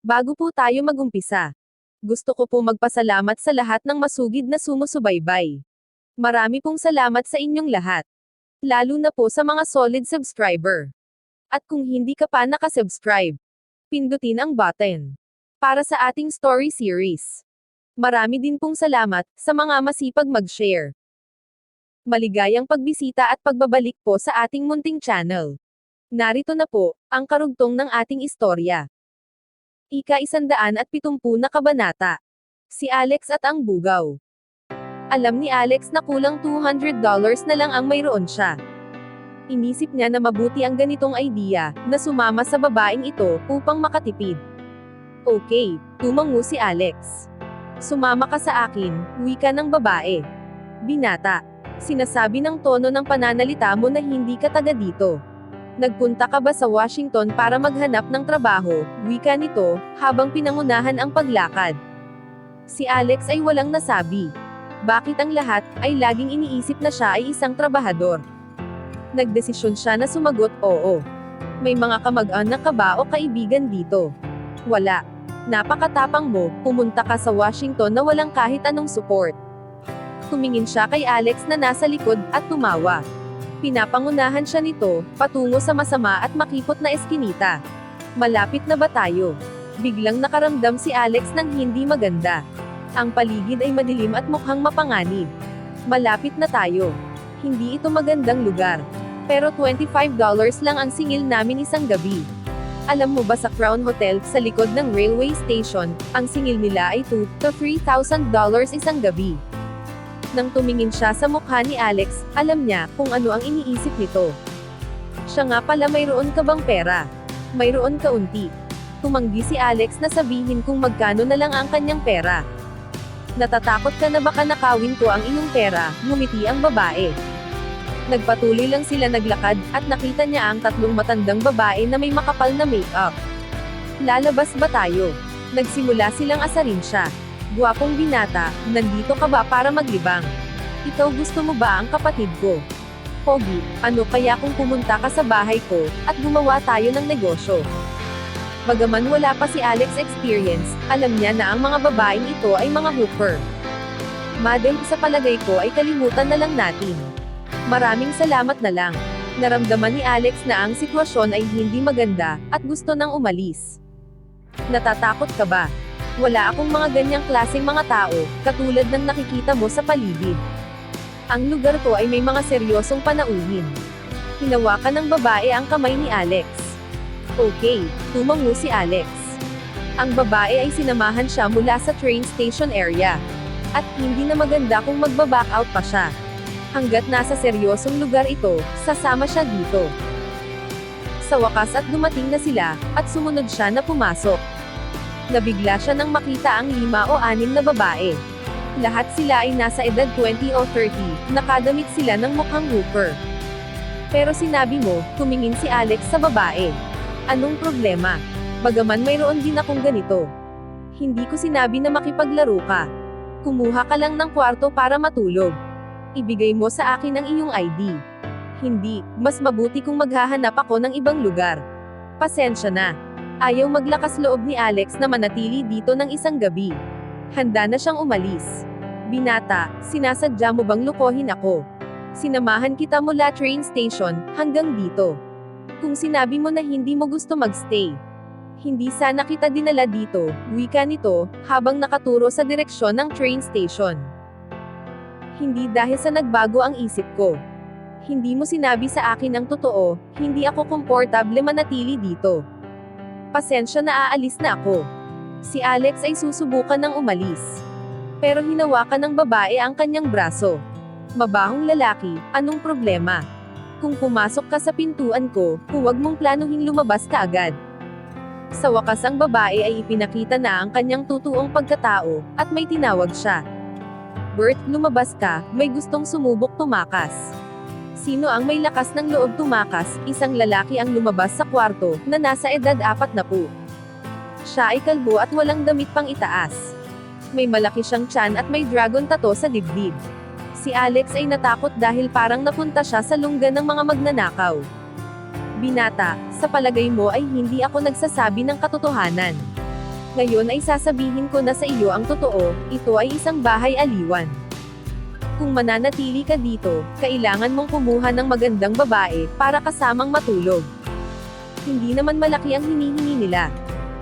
Bago po tayo magumpisa, gusto ko po magpasalamat sa lahat ng masugid na sumusubaybay. Marami pong salamat sa inyong lahat. Lalo na po sa mga solid subscriber. At kung hindi ka pa nakasubscribe, pindutin ang button para sa ating story series. Marami din pong salamat sa mga masipag mag-share. Maligayang pagbisita at pagbabalik po sa ating munting channel. Narito na po ang karugtong ng ating istorya. Ika-170 na kabanata. Si Alex at ang Bugaw. Alam ni Alex na kulang $200 na lang ang mayroon siya. Inisip niya na mabuti ang ganitong idea, na sumama sa babaeng ito, upang makatipid. Okay, tumango si Alex. Sumama ka sa akin, wika ng babae. Binata. Sinasabi ng tono ng pananalita mo na hindi ka taga dito. Nagpunta ka ba sa Washington para maghanap ng trabaho, wika nito, habang pinangunahan ang paglakad. Si Alex ay walang nasabi. Bakit ang lahat ay laging iniisip na siya ay isang trabahador? Nagdesisyon siya na sumagot, oo. May mga kamag-anak ka ba o kaibigan dito? Wala. Napakatapang mo, pumunta ka sa Washington na walang kahit anong support. Tumingin siya kay Alex na nasa likod, at tumawa. Pinapangunahan siya nito, patungo sa masama at makipot na eskinita. Malapit na ba tayo? Biglang nakaramdam si Alex ng hindi maganda. Ang paligid ay madilim at mukhang mapanganib. Malapit na tayo. Hindi ito magandang lugar. Pero $25 lang ang singil namin isang gabi. Alam mo ba sa Crown Hotel, sa likod ng railway station, ang singil nila ay $2,000 to $3,000 isang gabi. Nang tumingin siya sa mukha ni Alex, alam niya kung ano ang iniisip nito. Siya nga pala, mayroon ka bang pera? Mayroon kaunti. Tumanggi si Alex na sabihin kung magkano na lang ang kanyang pera. Natatakot ka na baka nakawin ko ang iyong pera, ngumiti ang babae. Nagpatuloy lang sila naglakad, at nakita niya ang tatlong matandang babae na may makapal na make-up. Lalabas ba tayo? Nagsimula silang asarin siya. Gwapong binata, nandito ka ba para maglibang? Ikaw, gusto mo ba ang kapatid ko? Pogi, ano kaya kung pumunta ka sa bahay ko, at gumawa tayo ng negosyo? Bagaman wala pa si Alex experience, alam niya na ang mga babaeng ito ay mga hooker. Madam, sa palagay ko ay kalimutan na lang natin. Maraming salamat na lang. Naramdaman ni Alex na ang sitwasyon ay hindi maganda, at gusto nang umalis. Natatakot ka ba? Wala akong mga ganyang klaseng mga tao, katulad ng nakikita mo sa paligid. Ang lugar ko ay may mga seryosong panauhin. Hinawakan ng babae ang kamay ni Alex. Okay, tumango si Alex. Ang babae ay sinamahan siya mula sa train station area. At hindi na maganda kung magbaback out pa siya. Hanggat nasa seryosong lugar ito, sasama siya dito. Sa wakas at dumating na sila, at sumunod siya na pumasok. Nabigla siya nang makita ang 5 o 6 na babae. Lahat sila ay nasa edad 20 o 30, nakadamit sila ng mukhang hooker. Pero sinabi mo, tumingin si Alex sa babae. Anong problema? Bagaman mayroon din akong ganito. Hindi ko sinabi na makipaglaro ka. Kumuha ka lang ng kwarto para matulog. Ibigay mo sa akin ang iyong ID. Hindi, mas mabuti kung maghahanap ako ng ibang lugar. Pasensya na. Ayaw maglakas loob ni Alex na manatili dito ng isang gabi. Handa na siyang umalis. Binata, sinasadya mo bang lukohin ako? Sinamahan kita mula train station, hanggang dito. Kung sinabi mo na hindi mo gusto magstay, hindi sana kita dinala dito, wika nito, habang nakaturo sa direksyon ng train station. Hindi dahil sa nagbago ang isip ko. Hindi mo sinabi sa akin ang totoo, hindi ako komportable manatili dito. Pasensya na, aalis na ako. Si Alex ay susubukan ng umalis. Pero hinawakan ng babae ang kanyang braso. Mabahong lalaki, anong problema? Kung pumasok ka sa pintuan ko, huwag mong planuhin lumabas ka agad. Sa wakas ang babae ay ipinakita na ang kanyang tutuong pagkatao, at may tinawag siya. Bert, lumabas ka, may gustong sumubok tumakas. Sino ang may lakas ng loob tumakas? Isang lalaki ang lumabas sa kwarto, na nasa edad 40. Siya ay kalbo at walang damit pang itaas. May malaki siyang tiyan at may dragon tattoo sa dibdib. Si Alex ay natakot dahil parang napunta siya sa lungga ng mga magnanakaw. Binata, sa palagay mo ay hindi ako nagsasabi ng katotohanan. Ngayon ay sasabihin ko na sa iyo ang totoo, ito ay isang bahay aliwan. Kung mananatili ka dito, kailangan mong kumuha ng magandang babae, para kasamang matulog. Hindi naman malaki ang hinihingi nila.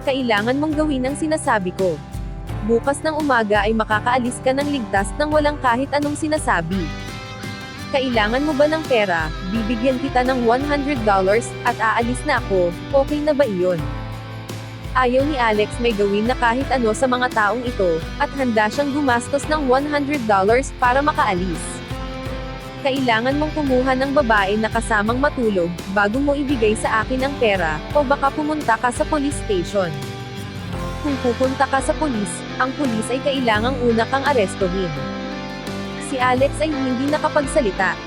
Kailangan mong gawin ang sinasabi ko. Bukas ng umaga ay makakaalis ka ng ligtas nang walang kahit anong sinasabi. Kailangan mo ba ng pera? Bibigyan kita ng $100 at aalis na ako, okay na ba iyon? Ayaw ni Alex may gawin na kahit ano sa mga taong ito, at handa siyang gumastos ng $100 para makaalis. Kailangan mong kumuha ng babae na kasamang matulog, bago mo ibigay sa akin ang pera, o baka pumunta ka sa police station. Kung pupunta ka sa pulis, ang pulis ay kailangang una kang arestuhin. Si Alex ay hindi nakapagsalita.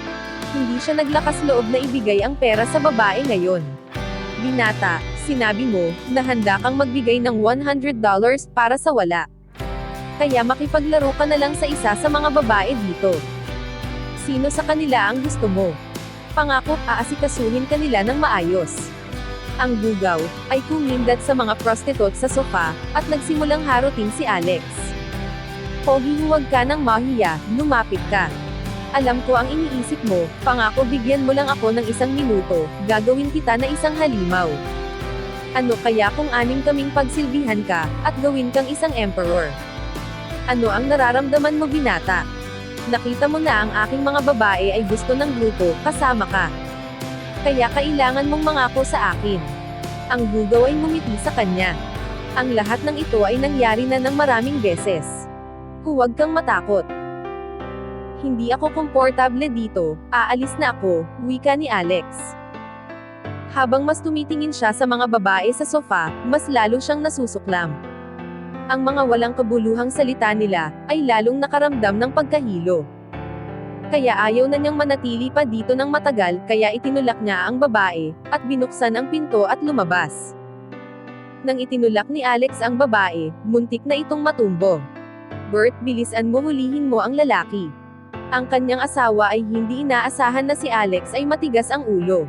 Hindi siya naglakas loob na ibigay ang pera sa babae ngayon. Binata, sinabi mo, na handa kang magbigay ng $100 para sa wala. Kaya makipaglaro ka na lang sa isa sa mga babae dito. Sino sa kanila ang gusto mo? Pangako, aasikasuhin ka nila ng maayos. Ang bugaw, ay kumindat sa mga prostitute sa sofa, at nagsimulang harutin si Alex. Pogi, huwag ka nang mahiya, lumapit ka. Alam ko ang iniisip mo, pangako bigyan mo lang ako ng 1 minuto, gagawin kita na isang halimaw. Ano kaya kung 6 kaming pagsilbihan ka, at gawin kang isang emperor? Ano ang nararamdaman mo, binata? Nakita mo na ang aking mga babae ay gusto ng grupo, kasama ka. Kaya kailangan mong mangako sa akin. Ang bugaw ay ngumiti sa kanya. Ang lahat ng ito ay nangyari na ng maraming beses. Huwag kang matakot. Hindi ako komportable dito, aalis na ako, wika ni Alex. Habang mas tumitingin siya sa mga babae sa sofa, mas lalo siyang nasusuklam. Ang mga walang kabuluhang salita nila, ay lalong nakaramdam ng pagkahilo. Kaya ayaw na niyang manatili pa dito ng matagal, kaya itinulak niya ang babae, at binuksan ang pinto at lumabas. Nang itinulak ni Alex ang babae, muntik na itong matumbo. Bert, bilisan mo, hulihin mo ang lalaki. Ang kanyang asawa ay hindi inaasahan na si Alex ay matigas ang ulo.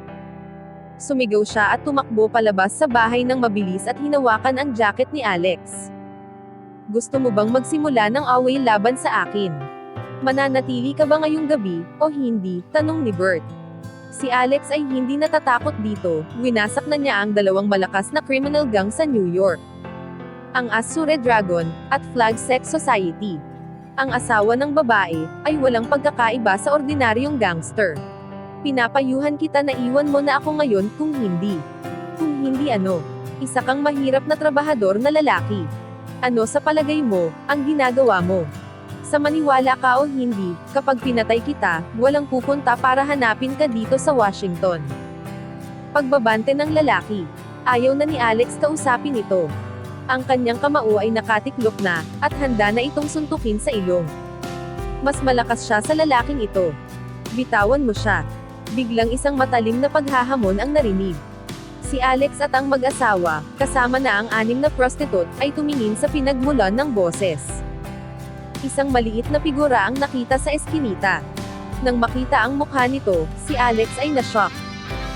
Sumigaw siya at tumakbo palabas sa bahay ng mabilis at hinawakan ang jacket ni Alex. Gusto mo bang magsimula ng away laban sa akin? Mananatili ka ba ngayong gabi, o hindi? Tanong ni Bert. Si Alex ay hindi natatakot dito, winasak na niya ang 2 malakas na criminal gang sa New York. Ang Azure Dragon, at Flag Sex Society. Ang asawa ng babae, ay walang pagkakaiba sa ordinaryong gangster. Pinapayuhan kita na iwan mo na ako ngayon, kung hindi. Kung hindi ano? Isa kang mahirap na trabahador na lalaki. Ano sa palagay mo, ang ginagawa mo? Sa maniwala ka o hindi, kapag pinatay kita, walang pupunta para hanapin ka dito sa Washington. Pagbabante ng lalaki. Ayaw na ni Alex kausapin ito. Ang kanyang kamao ay nakatiklop na, at handa na itong suntukin sa ilong. Mas malakas siya sa lalaking ito. Bitawan mo siya. Biglang isang matalim na paghahamon ang narinig. Si Alex at ang mag-asawa, kasama na ang 6 na prostitute, ay tumingin sa pinagmulan ng boses. Isang maliit na figura ang nakita sa eskinita. Nang makita ang mukha nito, si Alex ay na-shock.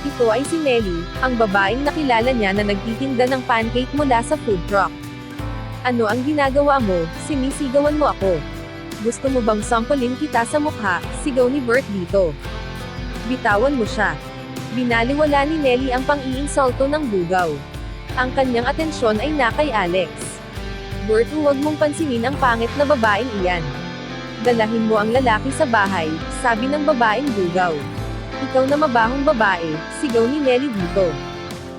Ito ay si Nelly, ang babaeng nakilala niya na nagtitinda ng pancake mula sa food truck. Ano ang ginagawa mo? Sinisigawan mo ako. Gusto mo bang sampulin kita sa mukha? Sigaw ni Bert dito. Bitawan mo siya. Binaliwala ni Nelly ang pang-iinsulto ng bugaw. Ang kanyang atensyon ay na kay Alex. Bert, huwag mong pansinin ang pangit na babaeng iyan. Dalahin mo ang lalaki sa bahay, sabi ng babaeng bugaw. Ikaw na mabahong babae, sigaw ni Nelly dito.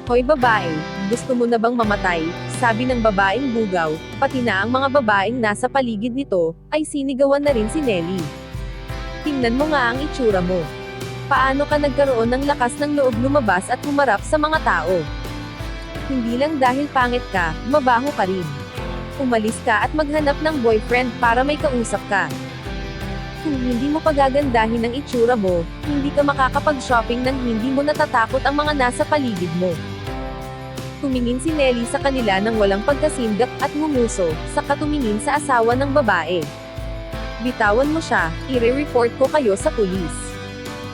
Hoy babae, gusto mo na bang mamatay? Sabi ng babaeng bugaw, pati na ang mga babaeng nasa paligid nito, ay sinigawan na rin si Nelly. Tingnan mo nga ang itsura mo. Paano ka nagkaroon ng lakas ng loob lumabas at humarap sa mga tao? Hindi lang dahil pangit ka, mabaho ka rin. Umalis ka at maghanap ng boyfriend para may kausap ka. Kung hindi mo pagagandahin ang itsura mo, hindi ka makakapag-shopping nang hindi mo natatakot ang mga nasa paligid mo. Tumingin si Nelly sa kanila nang walang pagkasindap at ngumuso, saka tumingin sa asawa ng babae. Bitawan mo siya, ire-report ko kayo sa pulis.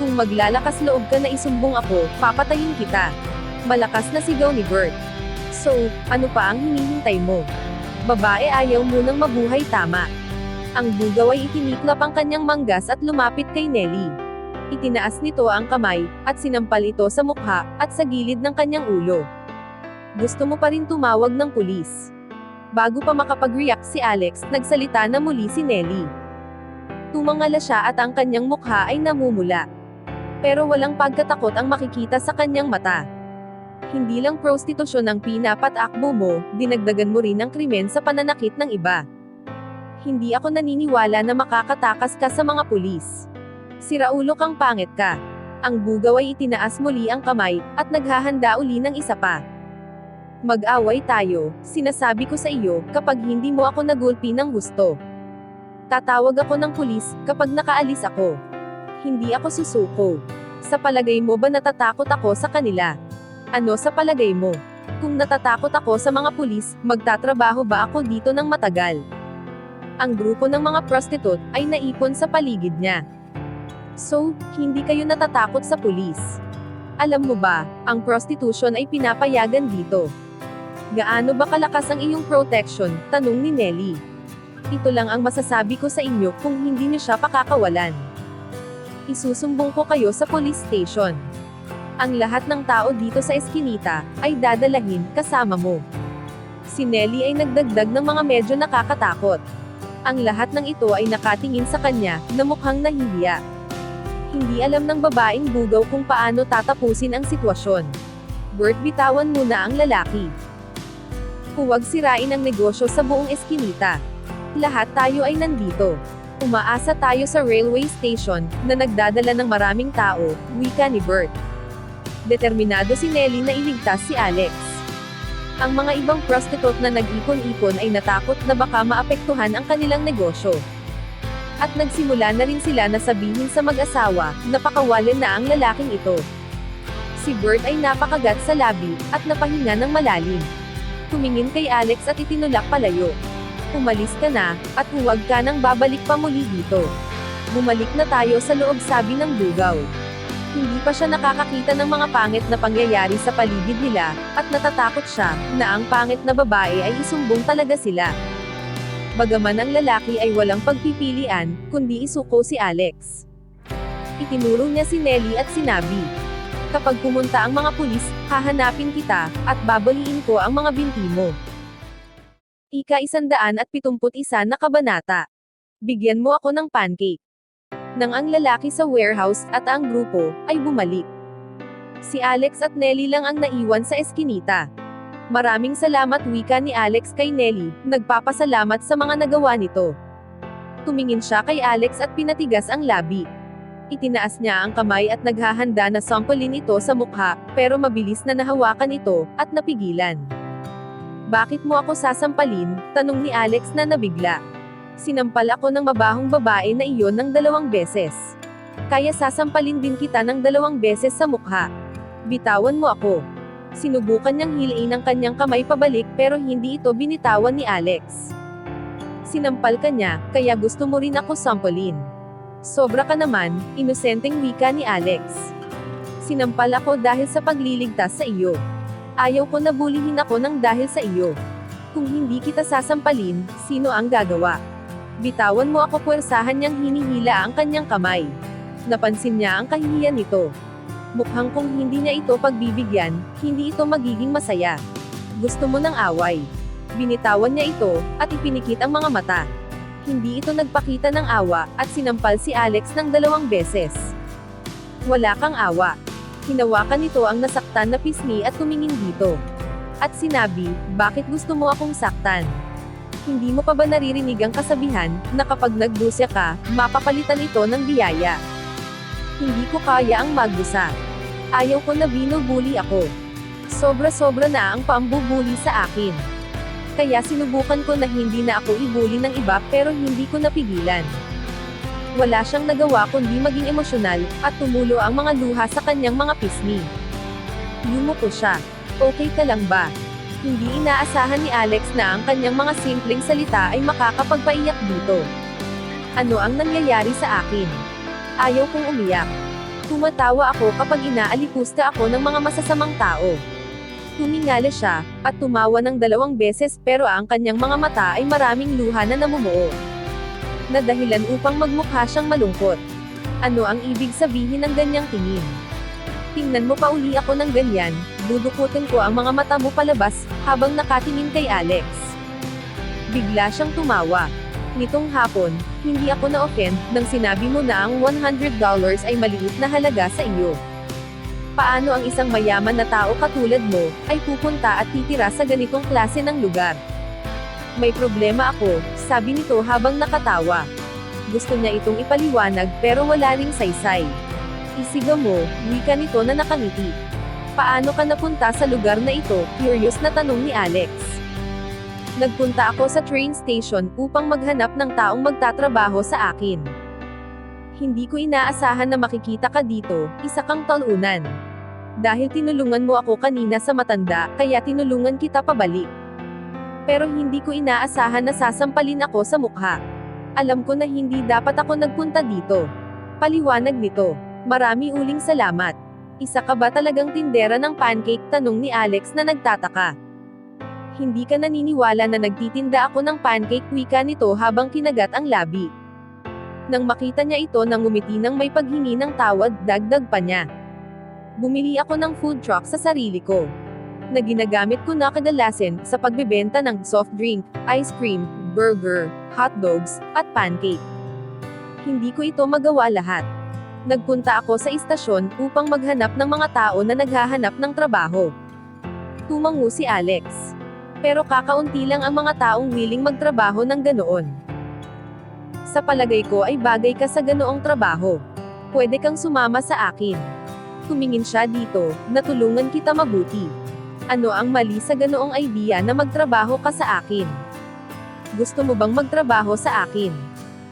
Kung maglalakas loob ka na isumbong ako, papatayin kita. Malakas na sigaw ni Bert. So, ano pa ang hinihintay mo? Babae ayaw munang mabuhay tama. Ang bugaw ay itiniklap ang kanyang manggas at lumapit kay Nelly. Itinaas nito ang kamay, at sinampal ito sa mukha, at sa gilid ng kanyang ulo. Gusto mo pa rin tumawag ng pulis? Bago pa makapag-react si Alex, nagsalita na muli si Nelly. Tumangala siya at ang kanyang mukha ay namumula. Pero walang pagkatakot ang makikita sa kanyang mata. Hindi lang prostitusyon ang pinapatakbo mo, dinagdagan mo rin ang krimen sa pananakit ng iba. Hindi ako naniniwala na makakatakas ka sa mga pulis. Siraulo kang pangit ka. Ang bugaw ay itinaas muli ang kamay, at naghahanda uli ng isa pa. Mag-away tayo, sinasabi ko sa iyo, kapag hindi mo ako nagulpi ng gusto. Tatawag ako ng pulis, kapag nakaalis ako. Hindi ako susuko. Sa palagay mo ba natatakot ako sa kanila? Ano sa palagay mo? Kung natatakot ako sa mga pulis, magtatrabaho ba ako dito ng matagal? Ang grupo ng mga prostitute ay naipon sa paligid niya. So, hindi kayo natatakot sa pulis. Alam mo ba, ang prostitution ay pinapayagan dito. Gaano ba kalakas ang iyong protection? Tanong ni Nelly. Ito lang ang masasabi ko sa inyo kung hindi niyo siya pakakawalan. Isusumbong ko kayo sa police station. Ang lahat ng tao dito sa eskinita ay dadalahin kasama mo. Si Nelly ay nagdagdag ng mga medyo nakakatakot. Ang lahat ng ito ay nakatingin sa kanya na mukhang nahihiya. Hindi alam ng babaeng bugaw kung paano tatapusin ang sitwasyon. Bert, bitawan muna ang lalaki. Huwag sirain ang negosyo sa buong eskinita. Lahat tayo ay nandito. Umaasa tayo sa railway station, na nagdadala ng maraming tao, wika ni Bert. Determinado si Nelly na iligtas si Alex. Ang mga ibang prostitute na nag-ipon-ipon ay natakot na baka maapektuhan ang kanilang negosyo. At nagsimula na rin sila na sabihin sa mag-asawa, na pakawalin na ang lalaking ito. Si Bert ay napakagat sa labi, at napahinga ng malalim. Tumingin kay Alex at itinulak palayo. Umalis ka na, at huwag ka nang babalik pa muli dito. Bumalik na tayo sa loob, sabi ng bugaw. Hindi pa siya nakakakita ng mga pangit na pangyayari sa paligid nila, at natatakot siya, na ang pangit na babae ay isumbong talaga sila. Bagaman ang lalaki ay walang pagpipilian, kundi isuko si Alex. Itinuro niya si Nelly at sinabi, kapag pumunta ang mga pulis, hahanapin kita, at babaliin ko ang mga binti mo. Ika-171 na kabanata. Bigyan mo ako ng pancake. Nang ang lalaki sa warehouse at ang grupo ay bumalik. Si Alex at Nelly lang ang naiwan sa eskinita. Maraming salamat, wika ni Alex kay Nelly, nagpapasalamat sa mga nagawa nito. Tumingin siya kay Alex at pinatigas ang labi. Itinaas niya ang kamay at naghahanda na sampulin ito sa mukha, pero mabilis na nahawakan ito, at napigilan. Bakit mo ako sasampalin? Tanong ni Alex na nabigla. Sinampal ako ng mabahong babae na iyon ng 2 beses. Kaya sasampalin din kita ng 2 beses sa mukha. Bitawan mo ako. Sinubukan niyang hilain ang kanyang kamay pabalik pero hindi ito binitawan ni Alex. Sinampal ka niya, kaya gusto mo rin ako sampalin. Sobra ka naman, inosenteng wika ni Alex. Sinampal ako dahil sa pagliligtas sa iyo. Ayaw ko na bulihin ako ng dahil sa iyo. Kung hindi kita sasampalin, sino ang gagawa? Bitawan mo ako, puwersahan niyang hinihila ang kanyang kamay. Napansin niya ang kahihiyan nito. Mukhang kung hindi niya ito pagbibigyan, hindi ito magiging masaya. Gusto mo ng away. Binitawan niya ito, at ipinikit ang mga mata. Hindi ito nagpakita ng awa, at sinampal si Alex ng 2 beses. Wala kang awa. Hinawakan nito ang nasaktan na pisngi at tumingin dito. At sinabi, bakit gusto mo akong saktan? Hindi mo pa ba naririnig ang kasabihan, na kapag nagdusya ka, mapapalitan ito ng biyaya? Hindi ko kaya ang magdusa. Ayaw ko na binubuli ako. Sobra-sobra na ang pambubuli sa akin. Kaya sinubukan ko na hindi na ako ibuli ng iba pero hindi ko napigilan. Wala siyang nagawa kundi maging emosyonal, at tumulo ang mga luha sa kanyang mga pisngi. Yumuko siya. Okay ka lang ba? Hindi inaasahan ni Alex na ang kanyang mga simpleng salita ay makakapagpaiyak dito. Ano ang nangyayari sa akin? Ayaw kong umiyak. Tumatawa ako kapag inaalipusta ako ng mga masasamang tao. Tumingala siya, at tumawa ng 2 beses pero ang kanyang mga mata ay maraming luha na namumuo. Na dahilan upang magmukha siyang malungkot. Ano ang ibig sabihin ng ganyang tingin? Tingnan mo pa uli ako ng ganyan, dudukutin ko ang mga mata mo palabas, habang nakatingin kay Alex. Bigla siyang tumawa. Nitong hapon, hindi ako na-offend nang sinabi mo na ang $100 ay maliit na halaga sa iyo. Paano ang isang mayaman na tao katulad mo, ay pupunta at titira sa ganitong klase ng lugar? May problema ako, sabi nito habang nakatawa. Gusto niya itong ipaliwanag pero wala ring saysay. Isigaw mo, wika nito na nakangiti. Paano ka napunta sa lugar na ito? Curious na tanong ni Alex. Nagpunta ako sa train station upang maghanap ng taong magtatrabaho sa akin. Hindi ko inaasahan na makikita ka dito, isa kang talunan. Dahil tinulungan mo ako kanina sa matanda, kaya tinulungan kita pabalik. Pero hindi ko inaasahan na sasampalin ako sa mukha. Alam ko na hindi dapat ako nagpunta dito. Paliwanag nito. Marami uling salamat. Isa ka ba talagang tindera ng pancake? Tanong ni Alex na nagtataka. Hindi ka naniniwala na nagtitinda ako ng pancake? Wika nito habang kinagat ang labi. Nang makita niya ito nang ngumiti ng may paghingi ng tawad, dagdag pa niya. Bumili ako ng food truck sa sarili ko. Na ginagamit ko na kadalasan sa pagbebenta ng soft drink, ice cream, burger, hot dogs, at pancake. Hindi ko ito magawa lahat. Nagpunta ako sa istasyon upang maghanap ng mga tao na naghahanap ng trabaho. Tumango si Alex. Pero kakaunti lang ang mga taong willing magtrabaho ng ganoon. Sa palagay ko ay bagay ka sa ganoong trabaho. Pwede kang sumama sa akin. Tumingin siya dito, natulungan kita mabuti. Ano ang mali sa ganoong idea na magtrabaho ka sa akin? Gusto mo bang magtrabaho sa akin?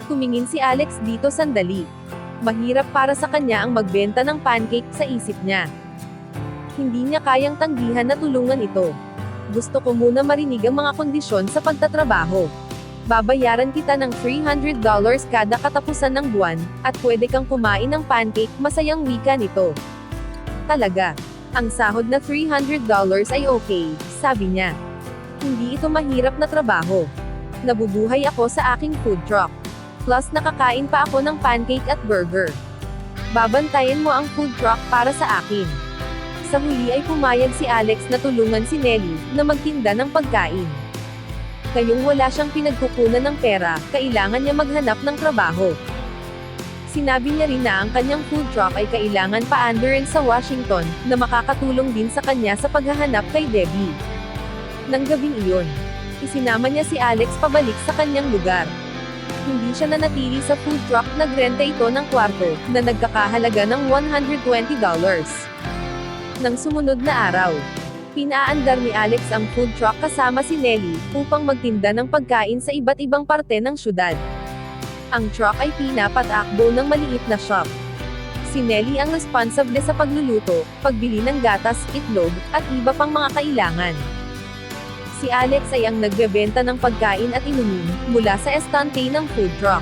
Tumingin si Alex dito sandali. Mahirap para sa kanya ang magbenta ng pancake sa isip niya. Hindi niya kayang tanggihan na tulungan ito. Gusto ko muna marinig ang mga kondisyon sa pagtatrabaho. Babayaran kita ng $300 kada katapusan ng buwan, at pwede kang kumain ng pancake, masayang wika nito. Talaga. Ang sahod na $300 ay okay, sabi niya. Hindi ito mahirap na trabaho. Nabubuhay ako sa aking food truck. Plus nakakain pa ako ng pancake at burger. Babantayan mo ang food truck para sa akin. Sa huli ay pumayag si Alex na tulungan si Nelly, na magtinda ng pagkain. Kayong wala siyang pinagkukunan ng pera, kailangan niya maghanap ng trabaho. Sinabi niya rin na ang kanyang food truck ay kailangan paandarin sa Washington, na makakatulong din sa kanya sa paghahanap kay Debbie. Nang gabing iyon, isinama niya si Alex pabalik sa kanyang lugar. Hindi siya nanatili sa food truck, nagrenta ito ng kwarto, na nagkakahalaga ng $120. Nang sumunod na araw, pinaandar ni Alex ang food truck kasama si Nelly, upang magtinda ng pagkain sa iba't ibang parte ng syudad. Ang truck ay pinapatakbo ng maliit na shop. Si Nelly ang responsable sa pagluluto, pagbili ng gatas, itlog, at iba pang mga kailangan. Si Alex ay ang nagbebenta ng pagkain at inumin, mula sa estante ng food truck.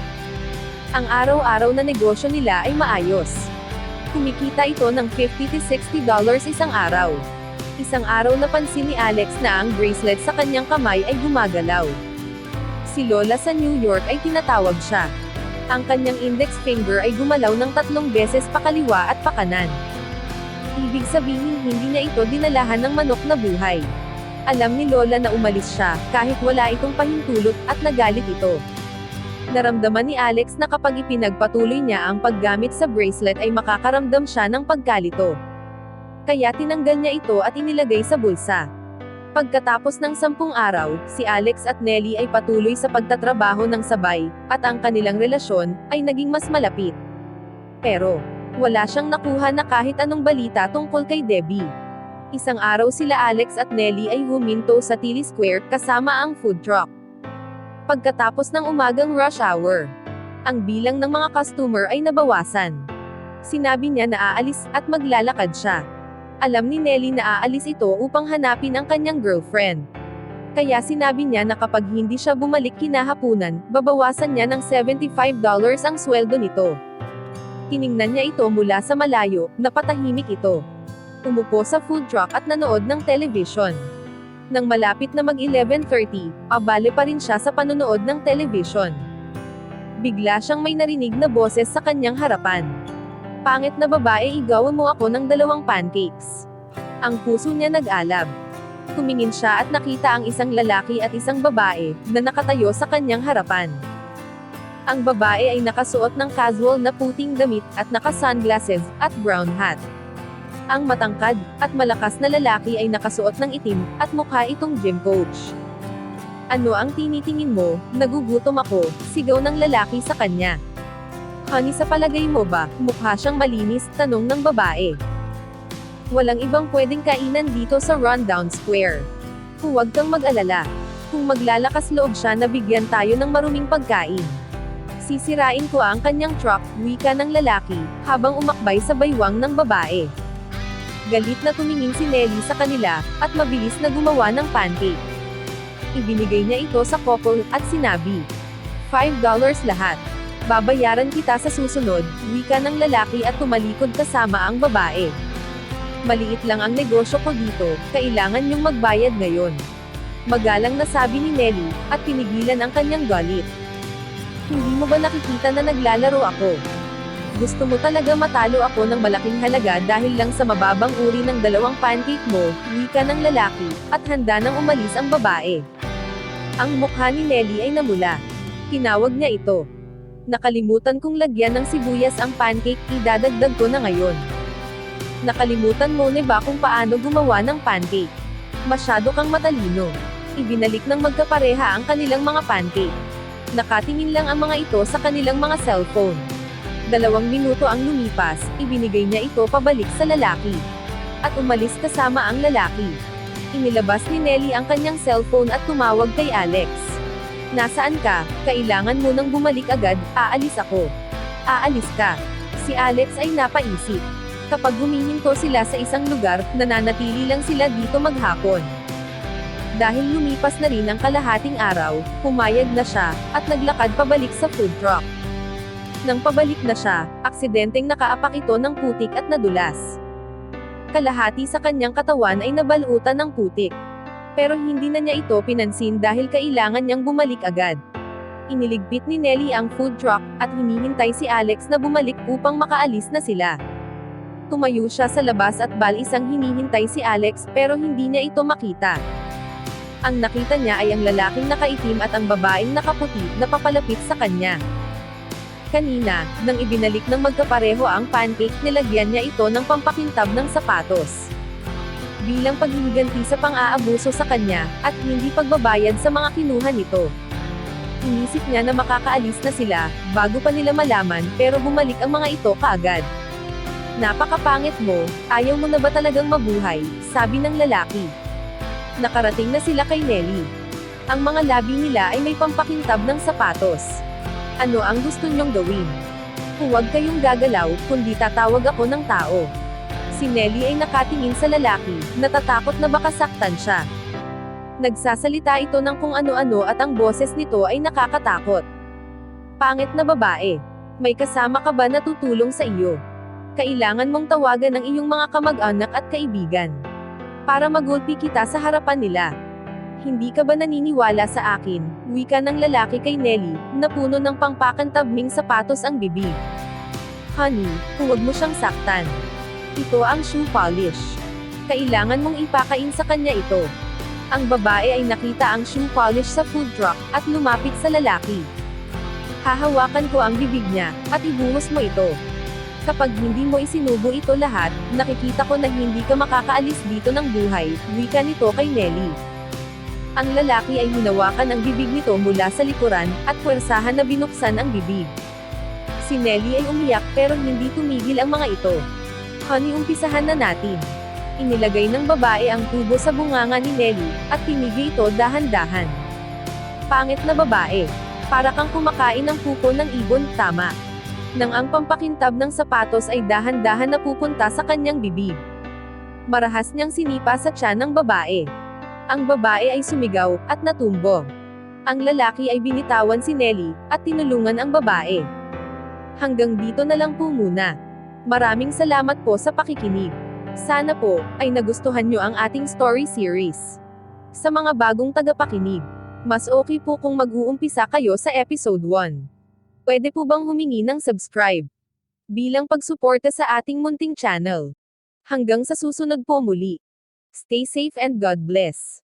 Ang araw-araw na negosyo nila ay maayos. Kumikita ito ng $50 to $60 isang araw. Isang araw napansin ni Alex na ang bracelet sa kanyang kamay ay gumagalaw. Si Lola sa New York ay tinatawag siya. Ang kanyang index finger ay gumalaw ng 3 beses pakaliwa at pakanan. Ibig sabihin hindi niya ito dinalahan ng manok na buhay. Alam ni Lola na umalis siya, kahit wala itong pahintulot, at nagalit ito. Naramdaman ni Alex na kapag ipinagpatuloy niya ang paggamit sa bracelet ay makakaramdam siya ng pagkalito. Kaya tinanggal niya ito at inilagay sa bulsa. Pagkatapos ng 10 araw, si Alex at Nelly ay patuloy sa pagtatrabaho ng sabay, at ang kanilang relasyon ay naging mas malapit. Pero, wala siyang nakuha na kahit anong balita tungkol kay Debbie. Isang araw sila Alex at Nelly ay huminto sa Tilly Square kasama ang food truck. Pagkatapos ng umagang rush hour, ang bilang ng mga customer ay nabawasan. Sinabi niya na aalis at maglalakad siya. Alam ni Nelly na aalis ito upang hanapin ang kanyang girlfriend. Kaya sinabi niya na kapag hindi siya bumalik kinahapunan, babawasan niya ng $75 ang sweldo nito. Tiningnan niya ito mula sa malayo, napatahimik ito. Umupo sa food truck at nanood ng television. Nang malapit na mag-11:30, abale pa rin siya sa panonood ng television. Bigla siyang may narinig na boses sa kanyang harapan. "Pangit na babae, igawan mo ako ng 2 pancakes." Ang puso niya nag-alab. Tumingin siya at nakita ang isang lalaki at isang babae, na nakatayo sa kanyang harapan. Ang babae ay nakasuot ng casual na puting damit, at naka-sunglasses, at brown hat. Ang matangkad, at malakas na lalaki ay nakasuot ng itim, at mukha itong gym coach. "Ano ang tinitingin mo? Nagugutom ako," sigaw ng lalaki sa kanya. "Honey, sa palagay mo ba, mukha siyang malinis?" tanong ng babae. "Walang ibang pwedeng kainan dito sa Rundown Square. Huwag kang mag-alala. Kung maglalakas loob siya na bigyan tayo ng maruming pagkain, sisirain ko ang kanyang truck," wika ng lalaki, habang umakbay sa baywang ng babae. Galit na tumingin si Nelly sa kanila, at mabilis na gumawa ng pancake. Ibinigay niya ito sa couple, at sinabi, $5 lahat. Babayaran kita sa susunod, wika ng lalaki at tumalikod kasama ang babae. "Maliit lang ang negosyo ko dito, kailangan niyong magbayad ngayon." Magalang na sabi ni Nelly, at pinigilan ang kanyang galit. "Hindi mo ba nakikita na naglalaro ako? Gusto mo talaga matalo ako ng malaking halaga dahil lang sa mababang uri ng 2 pancake mo," wika ng lalaki, at handa nang umalis ang babae. Ang mukha ni Nelly ay namula. Tinawag niya ito. "Nakalimutan kong lagyan ng sibuyas ang pancake, idadagdag ko na ngayon." "Nakalimutan mo na ba kung paano gumawa ng pancake? Masyado kang matalino." Ibinalik ng magkapareha ang kanilang mga pancake. Nakatingin lang ang mga ito sa kanilang mga cellphone. 2 minuto ang lumipas, ibinigay niya ito pabalik sa lalaki. At umalis kasama ang lalaki. Inilabas ni Nelly ang kanyang cellphone at tumawag kay Alex. "Nasaan ka? Kailangan mo nang bumalik agad, aalis ako." "Aalis ka?" Si Alex ay napaisip. Kapag humihinto sila sa isang lugar, nananatili lang sila dito maghapon. Dahil lumipas na rin ang kalahating araw, pumayag na siya, at naglakad pabalik sa food truck. Nang pabalik na siya, aksidenteng nakaapak ito ng putik at nadulas. Kalahati sa kanyang katawan ay nabalutan ng putik. Pero hindi na niya ito pinansin dahil kailangan niyang bumalik agad. Iniligpit ni Nelly ang food truck, at hinihintay si Alex na bumalik upang makaalis na sila. Tumayo siya sa labas at bal-isang hinihintay si Alex, pero hindi niya ito makita. Ang nakita niya ay ang lalaking nakaitim at ang babaeng nakaputi, na papalapit sa kanya. Kanina, nang ibinalik ng magkapareho ang pancake, nilagyan niya ito ng pampakintab ng sapatos. Bilang paghihiganti sa pang-aabuso sa kanya, at hindi pagbabayad sa mga kinuha nito. Inisip niya na makakaalis na sila, bago pa nila malaman, pero bumalik ang mga ito kaagad. "Napakapangit mo, ayaw mo na ba talagang mabuhay?" sabi ng lalaki. Nakarating na sila kay Nelly. Ang mga labi nila ay may pampakintab ng sapatos. "Ano ang gusto niyong gawin? Huwag kayong gagalaw, kundi tatawag ako ng tao." Si Nelly ay nakatingin sa lalaki, natatakot na baka saktan siya. Nagsasalita ito ng kung ano-ano at ang boses nito ay nakakatakot. "Pangit na babae. May kasama ka ba na tutulong sa iyo? Kailangan mong tawagan ang iyong mga kamag-anak at kaibigan para magulpi kita sa harapan nila. Hindi ka ba naniniwala sa akin?" wika ng lalaki kay Nelly, na puno ng pangpakantabming sapatos ang bibig. "Honey, huwag mo siyang saktan. Ito ang shoe polish. Kailangan mong ipakain sa kanya ito." Ang babae ay nakita ang shoe polish sa food truck, at lumapit sa lalaki. "Hahawakan ko ang bibig niya, at ibuhos mo ito. Kapag hindi mo isinubo ito lahat, nakikita ko na hindi ka makakaalis dito ng buhay," wika nito kay Nelly. Ang lalaki ay hinawakan ang bibig nito mula sa likuran, at puwersahan na binuksan ang bibig. Si Nelly ay umiyak pero hindi tumigil ang mga ito. "Honey, umpisahan na natin." Inilagay ng babae ang tubo sa bunganga ni Nelly, at tinigi ito dahan-dahan. "Pangit na babae. Para kang kumakain ng pupo ng ibon, tama." Nang ang pampakintab ng sapatos ay dahan-dahan na pupunta sa kanyang bibig, marahas niyang sinipa sa tiyan ng babae. Ang babae ay sumigaw, at natumbong. Ang lalaki ay binitawan si Nelly, at tinulungan ang babae. Hanggang dito na lang po muna. Maraming salamat po sa pakikinig. Sana po, ay nagustuhan nyo ang ating story series. Sa mga bagong tagapakinig, mas okay po kung mag-uumpisa kayo sa episode 1. Pwede po bang humingi ng subscribe? Bilang pagsuporta sa ating munting channel. Hanggang sa susunod po muli. Stay safe and God bless.